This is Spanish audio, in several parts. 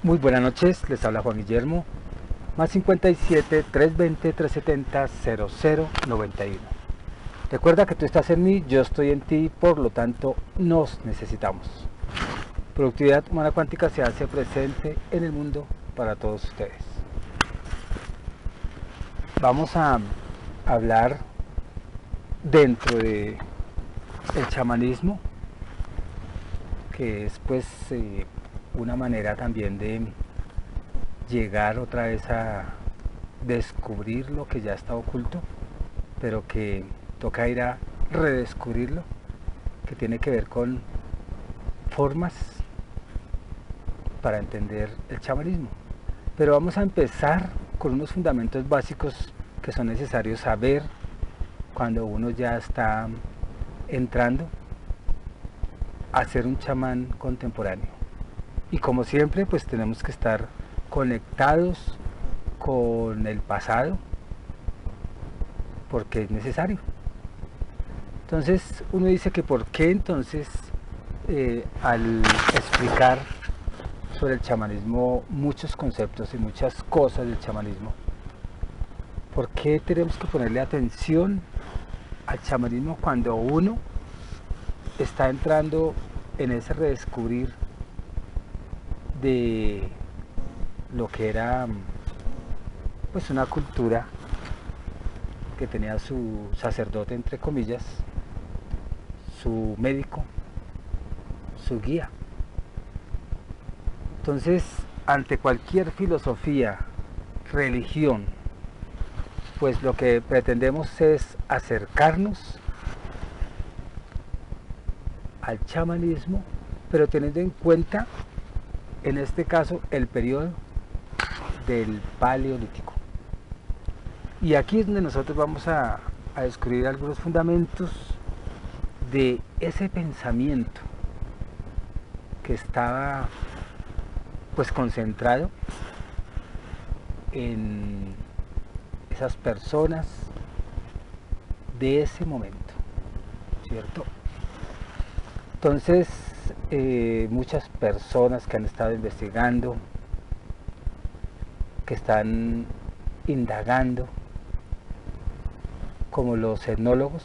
Muy buenas noches, les habla Juan Guillermo, más 57 320 370 0091. Recuerda que tú estás en mí, yo estoy en ti, por lo tanto nos necesitamos. Productividad Humana Cuántica se hace presente en el mundo para todos ustedes. Vamos a hablar dentro de el chamanismo, que es pues una manera también de llegar otra vez a descubrir lo que ya está oculto, pero que toca ir a redescubrirlo, que tiene que ver con formas para entender el chamanismo. Pero vamos a empezar con unos fundamentos básicos que son necesarios saber cuando uno ya está entrando a ser un chamán contemporáneo. Y como siempre, pues tenemos que estar conectados con el pasado, porque es necesario. Entonces uno dice que por qué entonces al explicar sobre el chamanismo muchos conceptos y muchas cosas del chamanismo, ¿por qué tenemos que ponerle atención al chamanismo cuando uno está entrando en ese redescubrir de lo que era pues una cultura que tenía su sacerdote, entre comillas, su médico, su guía? Entonces, ante cualquier filosofía, religión, pues lo que pretendemos es acercarnos al chamanismo, pero teniendo en cuenta, en este caso, el periodo del Paleolítico. Y aquí es donde nosotros vamos a descubrir algunos fundamentos de ese pensamiento que estaba pues concentrado en esas personas de ese momento, ¿cierto? Entonces, muchas personas que han estado investigando, que están indagando, como los etnólogos,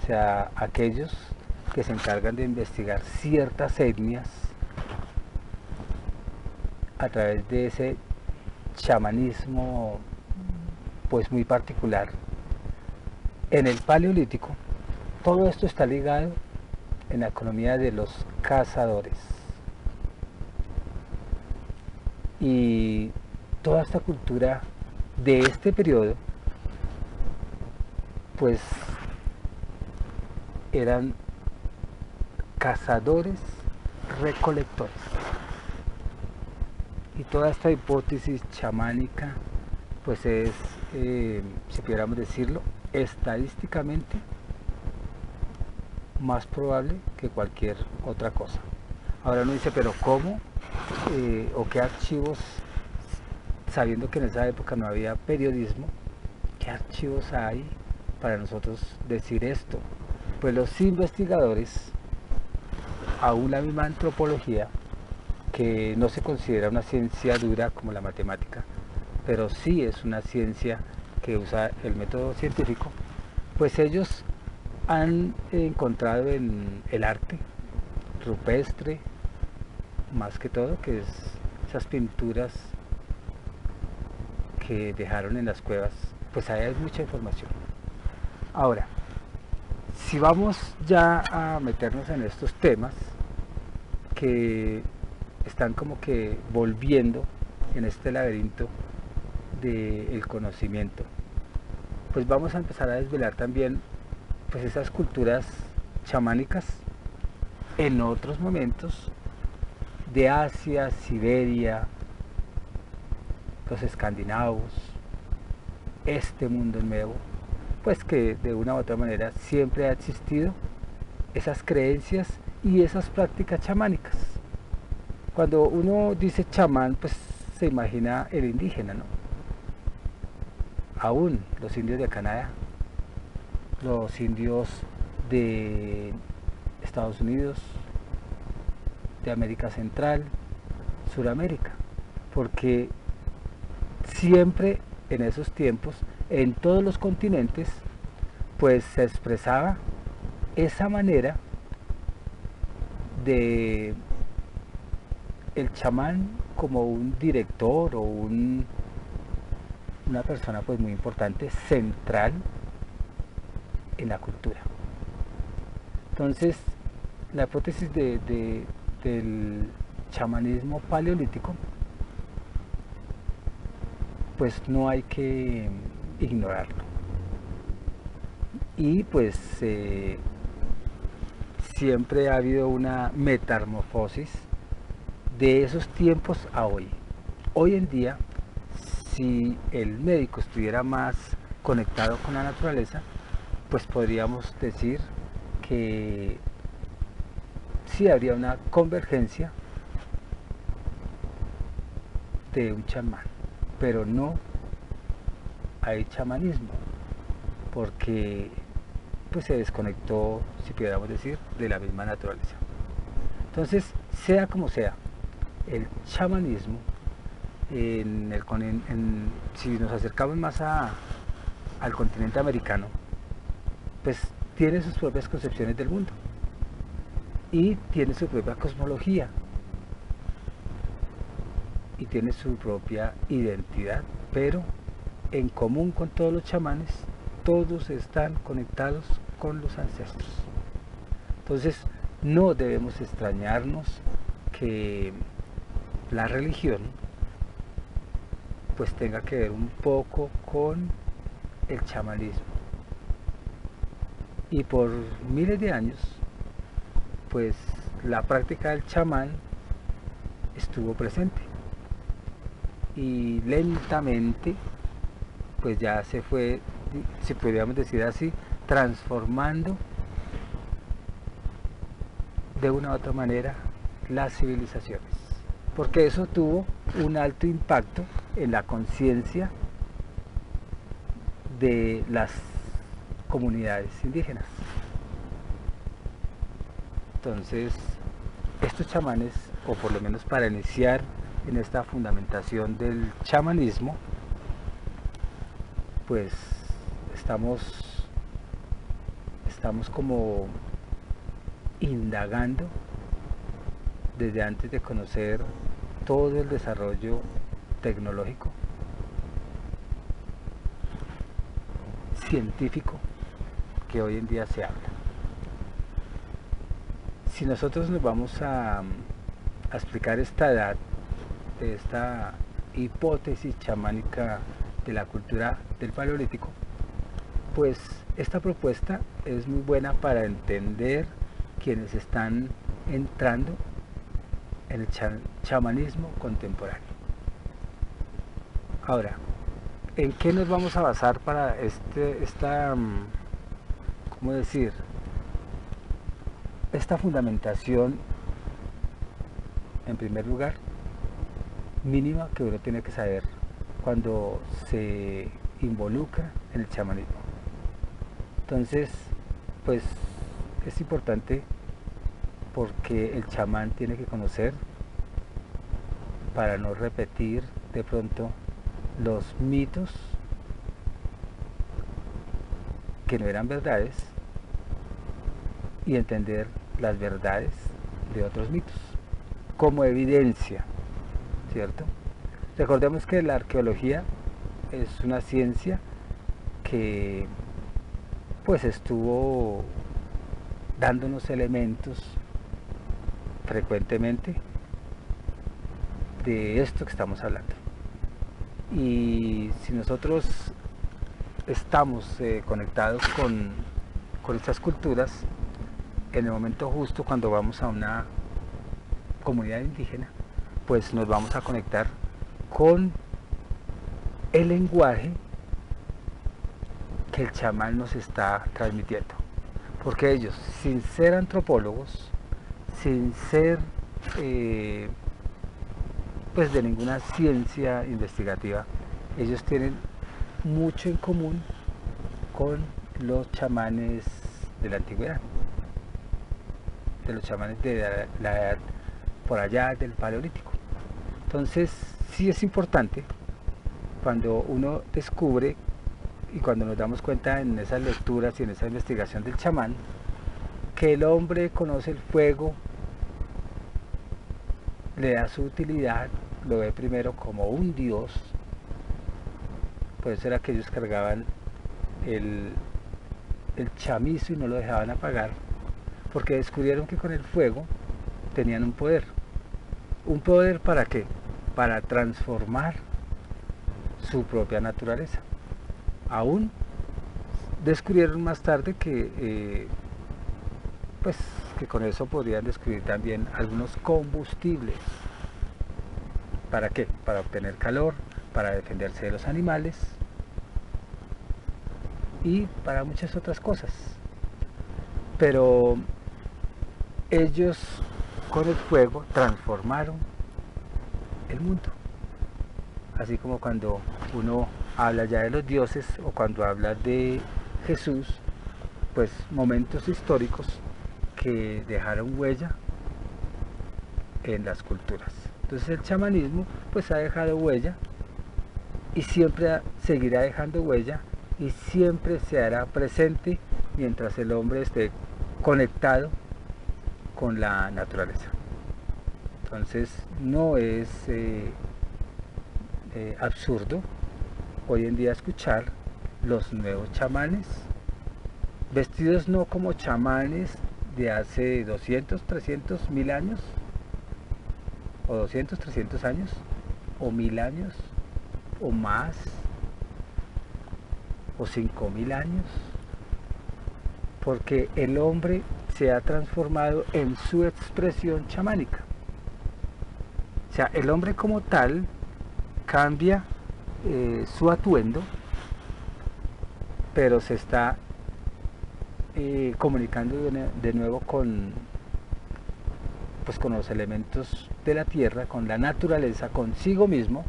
o sea, aquellos que se encargan de investigar ciertas etnias a través de ese chamanismo pues muy particular. En el Paleolítico, todo esto está ligado en la economía de los cazadores. Y toda esta cultura de este periodo, pues eran cazadores recolectores. Y toda esta hipótesis chamánica, pues es, si pudiéramos decirlo, estadísticamente más probable que cualquier otra cosa. Ahora uno dice, pero ¿cómo? ¿O qué archivos, sabiendo que en esa época no había periodismo, qué archivos hay para nosotros decir esto? Pues los investigadores, aún la misma antropología, que no se considera una ciencia dura como la matemática, pero sí es una ciencia que usa el método científico, pues ellos han encontrado en el arte rupestre, más que todo, que es esas pinturas que dejaron en las cuevas, pues ahí hay mucha información. Ahora, si vamos ya a meternos en estos temas que están como que volviendo en este laberinto del conocimiento, pues vamos a empezar a desvelar también pues esas culturas chamánicas en otros momentos de Asia, Siberia, los escandinavos, este mundo nuevo, pues que de una u otra manera siempre ha existido esas creencias y esas prácticas chamánicas. Cuando uno dice chamán, pues se imagina el indígena, ¿no? Aún los indios de Canadá, los indios de Estados Unidos, de América Central, Suramérica. porque siempre en esos tiempos, en todos los continentes, pues se expresaba esa manera de el chamán como un director o una persona pues muy importante, central en la cultura. Entonces, la hipótesis del chamanismo paleolítico, pues no hay que ignorarlo. Y pues siempre ha habido una metamorfosis de esos tiempos a hoy. Hoy en día, si el médico estuviera más conectado con la naturaleza, pues podríamos decir que sí habría una convergencia de un chamán, pero no hay chamanismo, porque pues se desconectó, si pudiéramos decir, de la misma naturaleza. Entonces, sea como sea, el chamanismo, si nos acercamos más al continente americano, pues tiene sus propias concepciones del mundo y tiene su propia cosmología y tiene su propia identidad, pero en común con todos los chamanes, todos están conectados con los ancestros. Entonces, no debemos extrañarnos que la religión pues tenga que ver un poco con el chamanismo. Y por miles de años, pues la práctica del chamán estuvo presente. Y lentamente, pues ya se fue, si podríamos decir así, transformando de una u otra manera las civilizaciones. Porque eso tuvo un alto impacto en la conciencia de las comunidades indígenas. Entonces, estos chamanes, o por lo menos para iniciar en esta fundamentación del chamanismo, pues estamos como indagando desde antes de conocer todo el desarrollo tecnológico, científico que hoy en día se habla. Si nosotros nos vamos a explicar esta edad de esta hipótesis chamánica de la cultura del Paleolítico, pues esta propuesta es muy buena para entender quienes están entrando en el chamanismo contemporáneo. Ahora, ¿en qué nos vamos a basar para ¿cómo decir? Esta fundamentación, en primer lugar, mínima que uno tiene que saber cuando se involucra en el chamanismo. Entonces, pues es importante porque el chamán tiene que conocer para no repetir de pronto los mitos que no eran verdades y entender las verdades de otros mitos como evidencia, ¿cierto? Recordemos que la arqueología es una ciencia que pues estuvo dándonos elementos frecuentemente de esto que estamos hablando. Y si nosotros estamos conectados con estas culturas, en el momento justo cuando vamos a una comunidad indígena, pues nos vamos a conectar con el lenguaje que el chamán nos está transmitiendo, porque ellos, sin ser antropólogos, sin ser pues de ninguna ciencia investigativa, ellos tienen mucho en común con los chamanes de la antigüedad, de los chamanes de la edad por allá del Paleolítico. Entonces, sí es importante cuando uno descubre y cuando nos damos cuenta en esas lecturas y en esa investigación del chamán, que el hombre conoce el fuego, le da su utilidad, lo ve primero como un dios. Por eso era que ellos cargaban el chamizo y no lo dejaban apagar, porque descubrieron que con el fuego tenían un poder. ¿Un poder para qué? Para transformar su propia naturaleza. Aún descubrieron más tarde que pues que con eso podrían descubrir también algunos combustibles. ¿Para qué? Para obtener calor, para defenderse de los animales y para muchas otras cosas. Pero ellos con el fuego transformaron el mundo. Así como cuando uno habla ya de los dioses o cuando habla de Jesús, pues momentos históricos que dejaron huella en las culturas. Entonces el chamanismo pues ha dejado huella y siempre seguirá dejando huella y siempre se hará presente mientras el hombre esté conectado con la naturaleza. Entonces no es absurdo hoy en día escuchar los nuevos chamanes vestidos no como chamanes de hace 200, 300, 1000 años o 200, 300 años o 1000 años o más o 5000 años, porque el hombre se ha transformado en su expresión chamánica. O sea, el hombre como tal cambia su atuendo, pero se está comunicando de nuevo con, pues, con los elementos de la tierra, con la naturaleza, consigo mismo,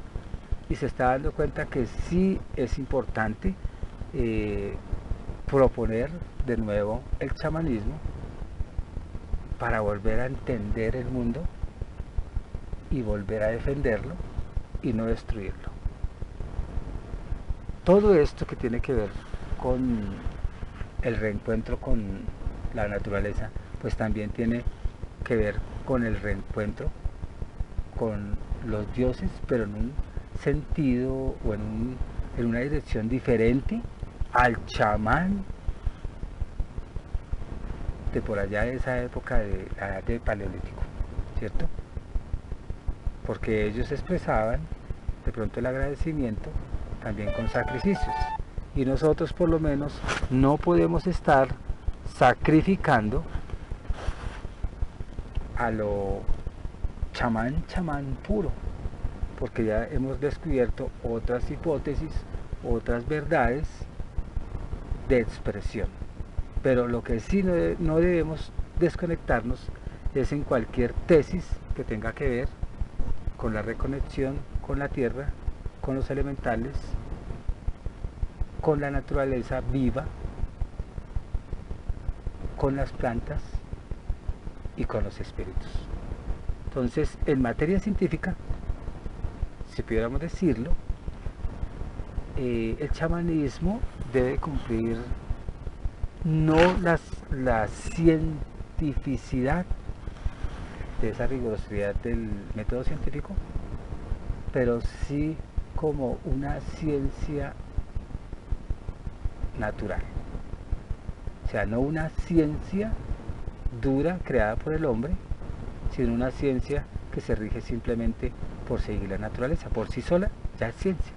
y se está dando cuenta que sí es importante proponer de nuevo el chamanismo para volver a entender el mundo y volver a defenderlo y no destruirlo. Todo esto que tiene que ver con el reencuentro con la naturaleza, pues también tiene que ver con el reencuentro con los dioses, pero en un sentido o en una dirección diferente al chamán de por allá de esa época de la edad del Paleolítico, ¿cierto? Porque ellos expresaban de pronto el agradecimiento también con sacrificios, y nosotros por lo menos no podemos estar sacrificando a lo chamán puro, porque ya hemos descubierto otras hipótesis, otras verdades de expresión. Pero lo que sí no debemos desconectarnos es en cualquier tesis que tenga que ver con la reconexión con la tierra, con los elementales, con la naturaleza viva, con las plantas y con los espíritus. Entonces, en materia científica, si pudiéramos decirlo, el chamanismo debe cumplir no la cientificidad de esa rigurosidad del método científico, pero sí como una ciencia natural. O sea, no una ciencia dura creada por el hombre, sino una ciencia que se rige simplemente por seguir la naturaleza. Por sí sola ya es ciencia,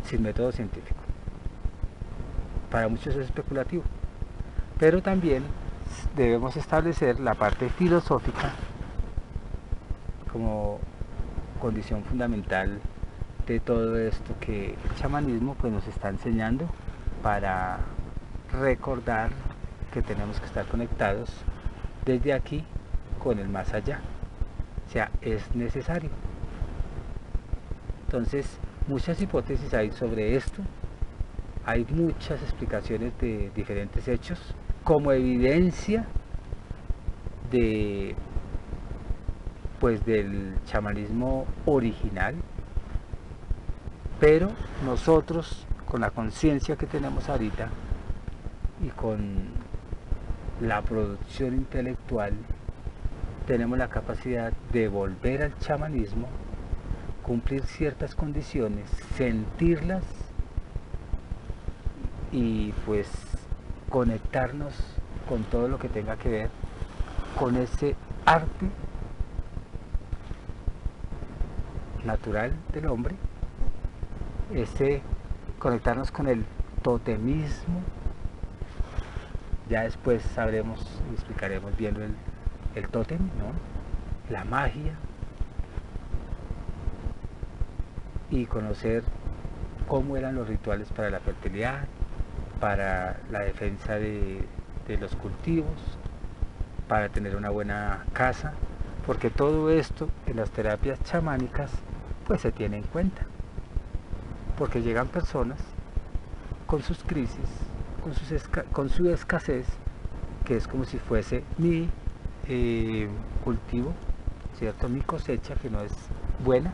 sin método científico. Para muchos es especulativo, pero también debemos establecer la parte filosófica como condición fundamental de todo esto que el chamanismo pues nos está enseñando, para recordar que tenemos que estar conectados desde aquí con el más allá. O sea, es necesario. Entonces, muchas hipótesis hay sobre esto, hay muchas explicaciones de diferentes hechos como evidencia de pues del chamanismo original, pero nosotros con la conciencia que tenemos ahorita y con la producción intelectual tenemos la capacidad de volver al chamanismo, cumplir ciertas condiciones, sentirlas y pues conectarnos con todo lo que tenga que ver con ese arte natural del hombre, ese conectarnos con el totemismo. Ya después sabremos y explicaremos bien el tótem, ¿no? La magia, y conocer cómo eran los rituales para la fertilidad, para la defensa de los cultivos, para tener una buena casa, porque todo esto en las terapias chamánicas pues se tiene en cuenta, porque llegan personas con sus crisis, con su escasez, que es como si fuese mi cultivo, ¿cierto? Mi cosecha, que no es buena,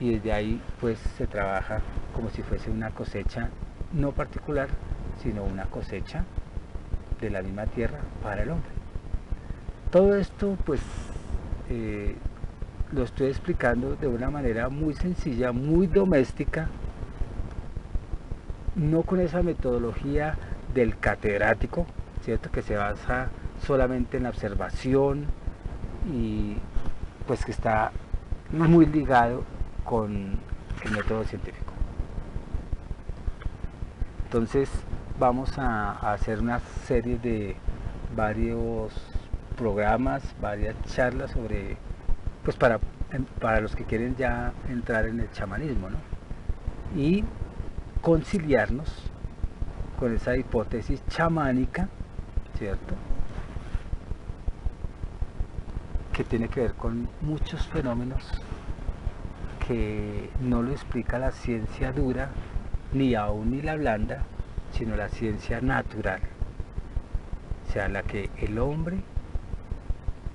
y desde ahí pues se trabaja como si fuese una cosecha no particular, sino una cosecha de la misma tierra para el hombre. Todo esto pues lo estoy explicando de una manera muy sencilla, muy doméstica, no con esa metodología del catedrático, ¿cierto? Que se basa solamente en la observación y pues que está muy ligado con el método científico. Entonces vamos a hacer una serie de varios programas, varias charlas sobre, pues para los que quieren ya entrar en el chamanismo, ¿no? Y conciliarnos con esa hipótesis chamánica, ¿cierto? Que tiene que ver con muchos fenómenos que no lo explica la ciencia dura, ni aún ni la blanda, sino la ciencia natural, o sea, la que el hombre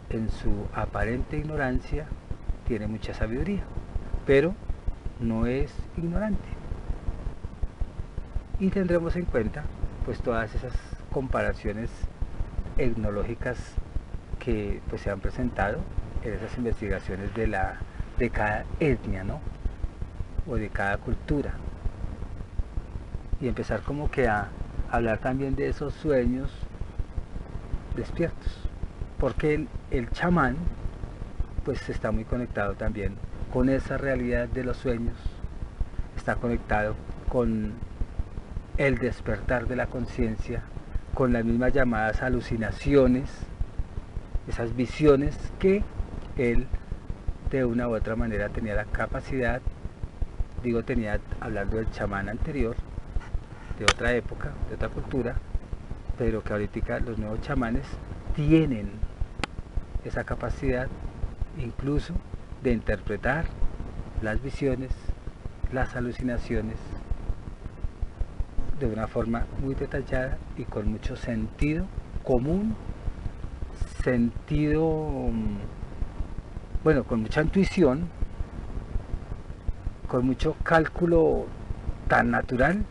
en su aparente ignorancia tiene mucha sabiduría, pero no es ignorante. Y tendremos en cuenta pues todas esas comparaciones etnológicas que pues se han presentado en esas investigaciones de cada etnia, ¿no? O de cada cultura, y empezar como que a hablar también de esos sueños despiertos, porque el chamán pues está muy conectado también con esa realidad de los sueños, está conectado con el despertar de la conciencia, con las mismas llamadas alucinaciones, esas visiones que él de una u otra manera tenía la capacidad, digo tenía hablando del chamán anterior, de otra época, de otra cultura, pero que ahorita los nuevos chamanes tienen esa capacidad incluso de interpretar las visiones, las alucinaciones de una forma muy detallada y con mucho sentido común, sentido, bueno, con mucha intuición, con mucho cálculo tan natural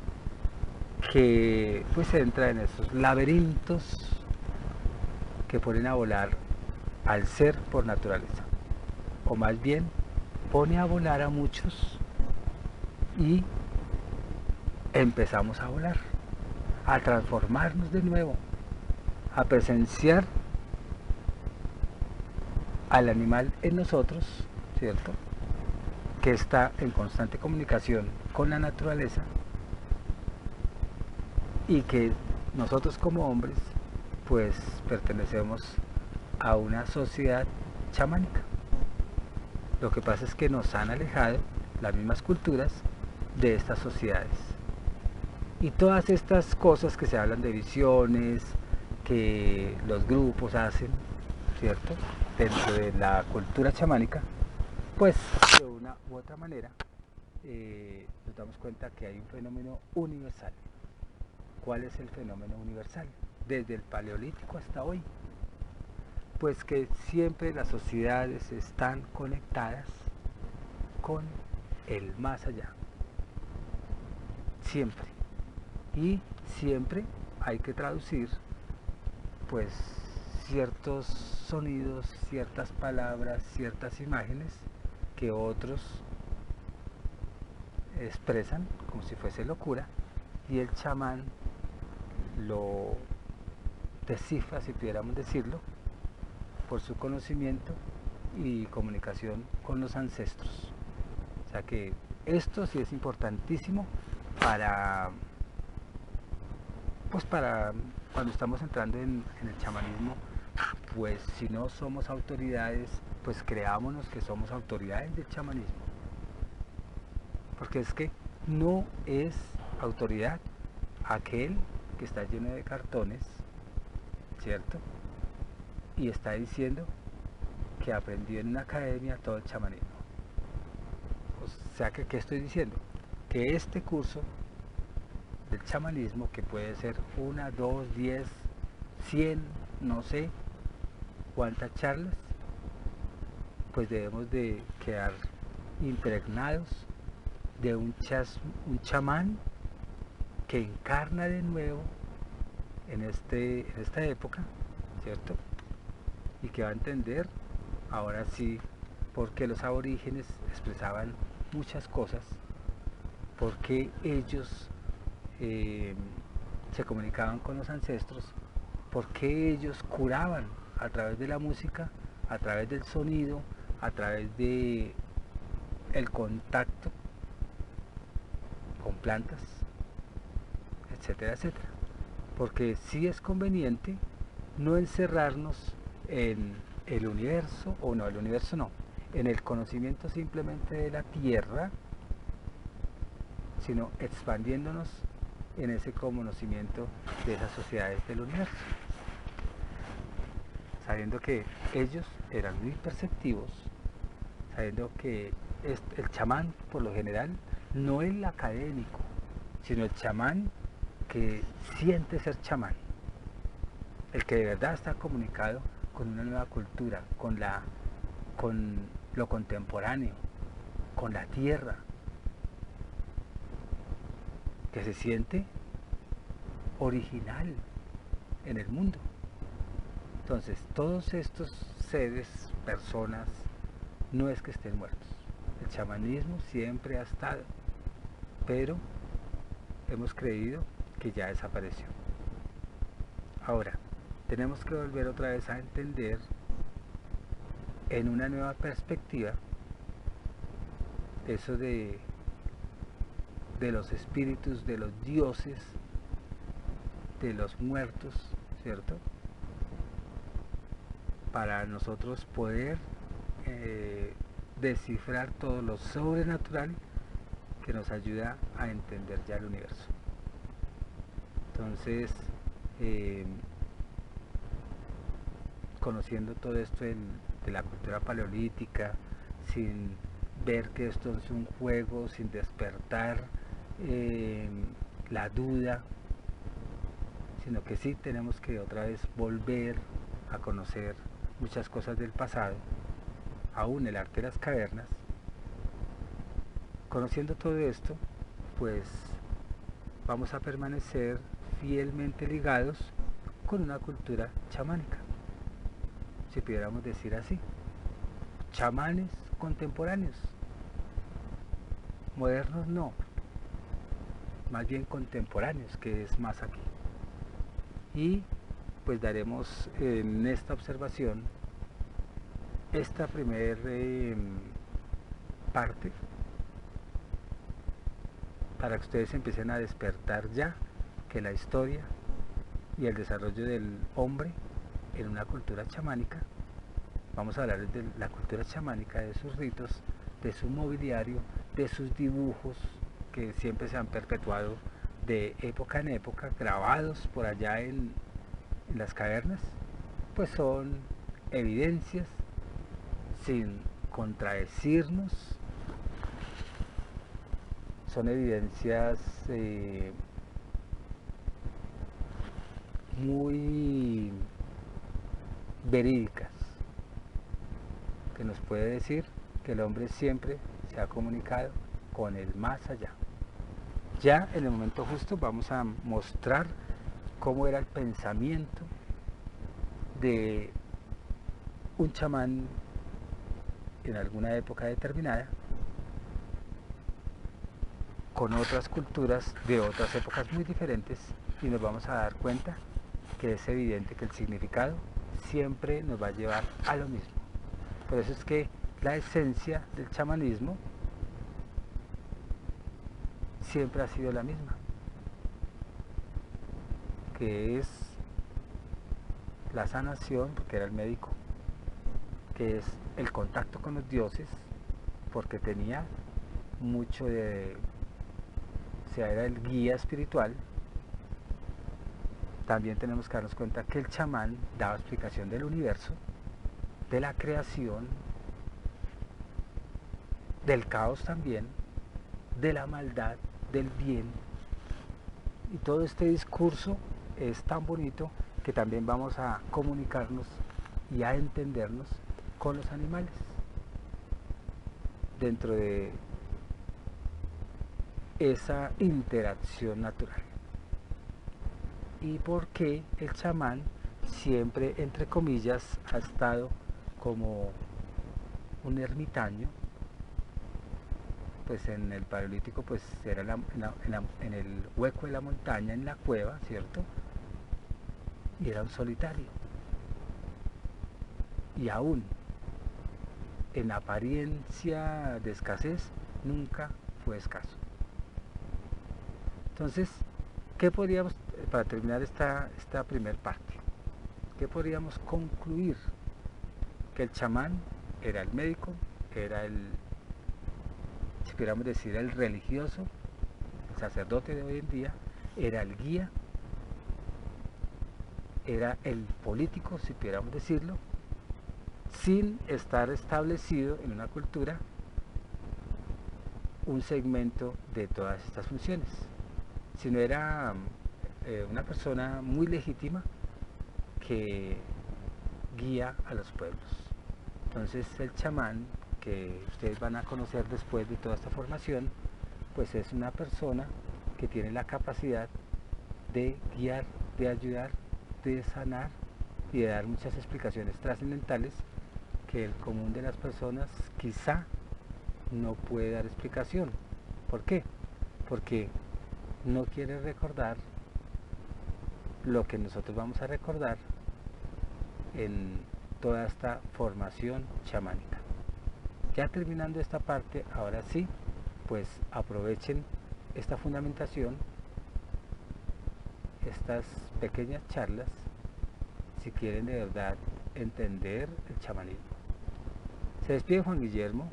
que pues entra en esos laberintos que ponen a volar al ser por naturaleza, o más bien pone a volar a muchos y empezamos a volar, a transformarnos de nuevo, a presenciar al animal en nosotros, ¿cierto? Que está en constante comunicación con la naturaleza, y que nosotros como hombres pues pertenecemos a una sociedad chamánica. Lo que pasa es que nos han alejado las mismas culturas de estas sociedades, y todas estas cosas que se hablan de visiones que los grupos hacen, ¿cierto? Dentro de la cultura chamánica, pues de una u otra manera nos damos cuenta que hay un fenómeno universal. ¿Cuál es el fenómeno universal? Desde el Paleolítico hasta hoy, Pues que siempre las sociedades están conectadas con el más allá, siempre. Y siempre hay que traducir pues ciertos sonidos, ciertas palabras, ciertas imágenes que otros expresan como si fuese locura, y el chamán lo descifra, si pudiéramos decirlo, por su conocimiento y comunicación con los ancestros. O sea que esto sí es importantísimo para, pues para cuando estamos entrando en el chamanismo. Pues si no somos autoridades, pues creámonos que somos autoridades del chamanismo, porque es que no es autoridad aquel que está lleno de cartones, ¿cierto? Y está diciendo que aprendió en una academia todo el chamanismo. O sea que, ¿qué estoy diciendo? Que este curso del chamanismo, que puede ser 1, 2, 10, 100, no sé cuántas charlas, pues debemos de quedar impregnados de un chamán que encarna de nuevo en esta época, ¿cierto? Y que va a entender ahora sí por qué los aborígenes expresaban muchas cosas, por qué ellos se comunicaban con los ancestros, por qué ellos curaban a través de la música, a través del sonido, a través de el contacto con plantas, etcétera, etcétera. Porque sí es conveniente no encerrarnos en el universo, o no, el universo no, en el conocimiento simplemente de la Tierra, sino expandiéndonos en ese conocimiento de esas sociedades del universo, sabiendo que ellos eran muy perceptivos, sabiendo que el chamán por lo general no el académico, sino el chamán que siente ser chamán, el que de verdad está comunicado con una nueva cultura, con lo contemporáneo, con la tierra, que se siente original en el mundo. Entonces, todos estos seres, personas, no es que estén muertos. El chamanismo siempre ha estado, pero hemos creído que ya desapareció. Ahora, tenemos que volver otra vez a entender en una nueva perspectiva eso de los espíritus, de los dioses, de los muertos, ¿cierto? Para nosotros poder descifrar todo lo sobrenatural que nos ayuda a entender ya el universo. Entonces, conociendo todo esto de la cultura paleolítica, sin ver que esto es un juego, sin despertar la duda, sino que sí tenemos que otra vez volver a conocer muchas cosas del pasado, aún el arte de las cavernas. Conociendo todo esto, pues vamos a permanecer fielmente ligados con una cultura chamánica, si pudiéramos decir así. Chamanes contemporáneos, modernos no, más bien contemporáneos, que es más aquí. Y pues daremos en esta observación esta primera parte para que ustedes empiecen a despertar ya que la historia y el desarrollo del hombre en una cultura chamánica. Vamos a hablar de la cultura chamánica, de sus ritos, de su mobiliario, de sus dibujos que siempre se han perpetuado de época en época, grabados por allá en las cavernas, pues son evidencias sin contradecirnos, son evidencias muy verídicas, que nos puede decir que el hombre siempre se ha comunicado con el más allá. Ya en el momento justo vamos a mostrar cómo era el pensamiento de un chamán en alguna época determinada con otras culturas de otras épocas muy diferentes, y nos vamos a dar cuenta que es evidente que el significado siempre nos va a llevar a lo mismo. Por eso es que la esencia del chamanismo siempre ha sido la misma, que es la sanación, porque era el médico, que es el contacto con los dioses, porque tenía mucho de, o sea, era el guía espiritual. También tenemos que darnos cuenta que el chamán daba explicación del universo, de la creación, del caos también, de la maldad, del bien. Y todo este discurso es tan bonito que también vamos a comunicarnos y a entendernos con los animales dentro de esa interacción natural. Y por qué el chamán siempre, entre comillas, ha estado como un ermitaño. Pues en el Paleolítico pues era en el hueco de la montaña, en la cueva, ¿cierto? Y era un solitario. Y aún en apariencia de escasez, nunca fue escaso. Entonces, ¿qué podríamos, para terminar esta primer parte, qué podríamos concluir? Que el chamán era el médico, era el, si pudiéramos decir, el religioso, el sacerdote de hoy en día, era el guía, era el político, si pudiéramos decirlo, sin estar establecido en una cultura un segmento de todas estas funciones, sino era una persona muy legítima que guía a los pueblos. Entonces el chamán, que ustedes van a conocer después de toda esta formación, pues es una persona que tiene la capacidad de guiar, de ayudar, de sanar y de dar muchas explicaciones trascendentales que el común de las personas quizá no puede dar explicación. ¿Por qué? Porque no quiere recordar lo que nosotros vamos a recordar en toda esta formación chamánica. Ya terminando esta parte, ahora sí, pues aprovechen esta fundamentación, estas pequeñas charlas, si quieren de verdad entender el chamanismo. Se despide Juan Guillermo,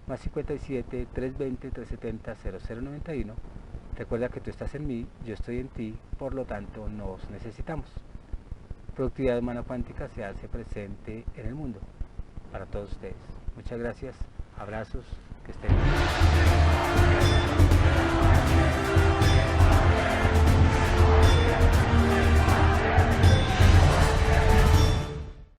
más 57 320 370 0091. Recuerda que tú estás en mí, yo estoy en ti, por lo tanto nos necesitamos. Productividad Humana Cuántica se hace presente en el mundo para todos ustedes. Muchas gracias, abrazos, que estén bien.